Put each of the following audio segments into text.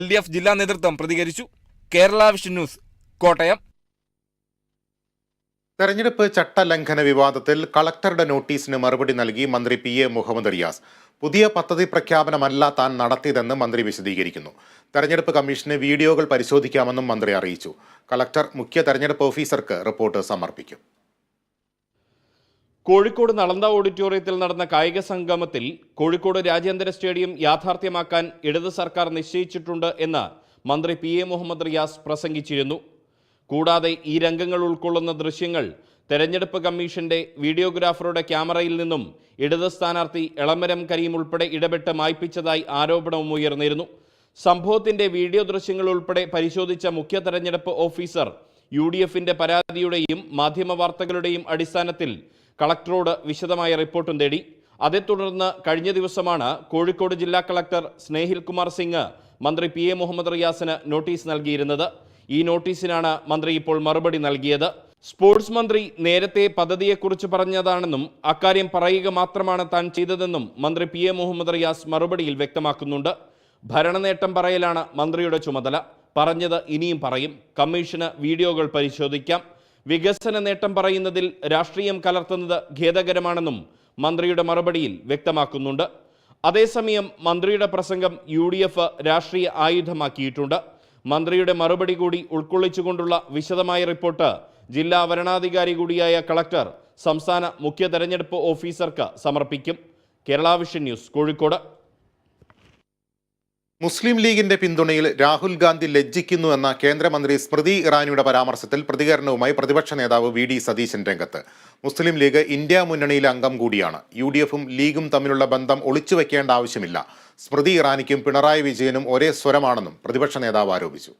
LDF ജില്ലാ നേതൃത്വം പ്രതികരിച്ചു. Kerala vision news, Kottayam. തെരഞ്ഞെടുപ്പ് ചട്ടലംഘന വിവാദത്തിൽ കളക്ടറുടെ നോട്ടീസിന് മറുപടി നൽകി മന്ത്രി PA മുഹമ്മദ് റിയാസ്. പുതിയ പദ്ധതി പ്രഖ്യാപനമല്ല താൻ നടത്തിയതെന്ന് മന്ത്രി വിശദീകരിക്കുന്നു. തെരഞ്ഞെടുപ്പ് കമ്മീഷന് വീഡിയോകൾ പരിശോധിക്കാമെന്നും മന്ത്രി അറിയിച്ചു. കളക്ടർ മുഖ്യ തെരഞ്ഞെടുപ്പ് ഓഫീസർക്ക് റിപ്പോർട്ട് സമർപ്പിക്കും. കോഴിക്കോട് നളന്ദ ഓഡിറ്റോറിയത്തിൽ നടന്ന കായിക സംഗമത്തിൽ കോഴിക്കോട് രാജ്യാന്തര സ്റ്റേഡിയം യാഥാർത്ഥ്യമാക്കാൻ ഇടത് സർക്കാർ നിശ്ചയിച്ചിട്ടുണ്ട് എന്ന് മന്ത്രി PA മുഹമ്മദ് റിയാസ് പ്രസംഗിച്ചിരുന്നു. കൂടാതെ ഈ രംഗങ്ങൾ ഉൾക്കൊള്ളുന്ന ദൃശ്യങ്ങൾ തെരഞ്ഞെടുപ്പ് കമ്മീഷന്റെ വീഡിയോഗ്രാഫറുടെ ക്യാമറയിൽ നിന്നും ഇടത് സ്ഥാനാർത്ഥി എളമരം കരീം ഉൾപ്പെടെ ഇടപെട്ട് മായ്പിച്ചതായി ആരോപണവും ഉയർന്നിരുന്നു. സംഭവത്തിന്റെ വീഡിയോ ദൃശ്യങ്ങൾ ഉൾപ്പെടെ പരിശോധിച്ച മുഖ്യ തെരഞ്ഞെടുപ്പ് ഓഫീസർ UDFന്റെ പരാതിയുടെയും മാധ്യമവാർത്തകളുടെയും അടിസ്ഥാനത്തിൽ കളക്ടറോട് വിശദമായ റിപ്പോർട്ടും തേടി. അതേ തുടർന്ന് കഴിഞ്ഞ ദിവസമാണ് കോഴിക്കോട് ജില്ലാ കളക്ടർ സ്നേഹിൽ കുമാർ സിംഗ് മന്ത്രി PA മുഹമ്മദ് റിയാസിന് നോട്ടീസ് നൽകിയിരുന്നത്. ഈ നോട്ടീസിനാണ് മന്ത്രി ഇപ്പോൾ മറുപടി നൽകിയത്. സ്പോർട്സ് മന്ത്രി നേരത്തെ പദ്ധതിയെക്കുറിച്ച് പറഞ്ഞതാണെന്നും അക്കാര്യം പറയുക മാത്രമാണ് താൻ ചെയ്തതെന്നും മന്ത്രി PA മുഹമ്മദ് റിയാസ് മറുപടിയിൽ വ്യക്തമാക്കുന്നുണ്ട്. ഭരണനേട്ടം പറയലാണ് മന്ത്രിയുടെ ചുമതല. പറഞ്ഞത് ഇനിയും പറയും. കമ്മീഷന് വീഡിയോകൾ പരിശോധിക്കാം. വികസന നേട്ടം പറയുന്നതിൽ രാഷ്ട്രീയം കലർത്തുന്നത് ഖേദകരമാണെന്നും മന്ത്രിയുടെ മറുപടിയിൽ വ്യക്തമാക്കുന്നുണ്ട്. അതേസമയം മന്ത്രിയുടെ പ്രസംഗം UDF രാഷ്ട്രീയ ആയുധമാക്കിയിട്ടുണ്ട്. മന്ത്രിയുടെ മറുപടി കൂടി ഉൾക്കൊള്ളിച്ചുകൊണ്ടുള്ള വിശദമായ റിപ്പോർട്ട് ജില്ലാ വരണാധികാരി കൂടിയായ കളക്ടർ സംസ്ഥാന മുഖ്യ തെരഞ്ഞെടുപ്പ് ഓഫീസർക്ക് സമർപ്പിക്കും. Kerala vision news, Kozhikode. മുസ്ലിം ലീഗിന്റെ പിന്തുണയിൽ രാഹുൽ ഗാന്ധി ലജ്ജിക്കുന്നു എന്ന കേന്ദ്രമന്ത്രി സ്മൃതി ഇറാനിയുടെ പരാമർശത്തിൽ പ്രതികരണവുമായി പ്രതിപക്ഷ നേതാവ് VD സതീശൻ രംഗത്ത്. മുസ്ലിം ലീഗ് ഇന്ത്യ മുന്നണിയിലെ അംഗം കൂടിയാണ്. UDFും ലീഗും തമ്മിലുള്ള ബന്ധം ഒളിച്ചുവെക്കേണ്ട ആവശ്യമില്ല. സ്മൃതി ഇറാനിക്കും പിണറായി വിജയനും ഒരേ സ്വരമാണെന്നും പ്രതിപക്ഷ നേതാവ് ആരോപിച്ചു.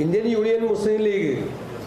ഇന്ത്യൻ യൂണിയൻ മുസ്ലിം ലീഗ്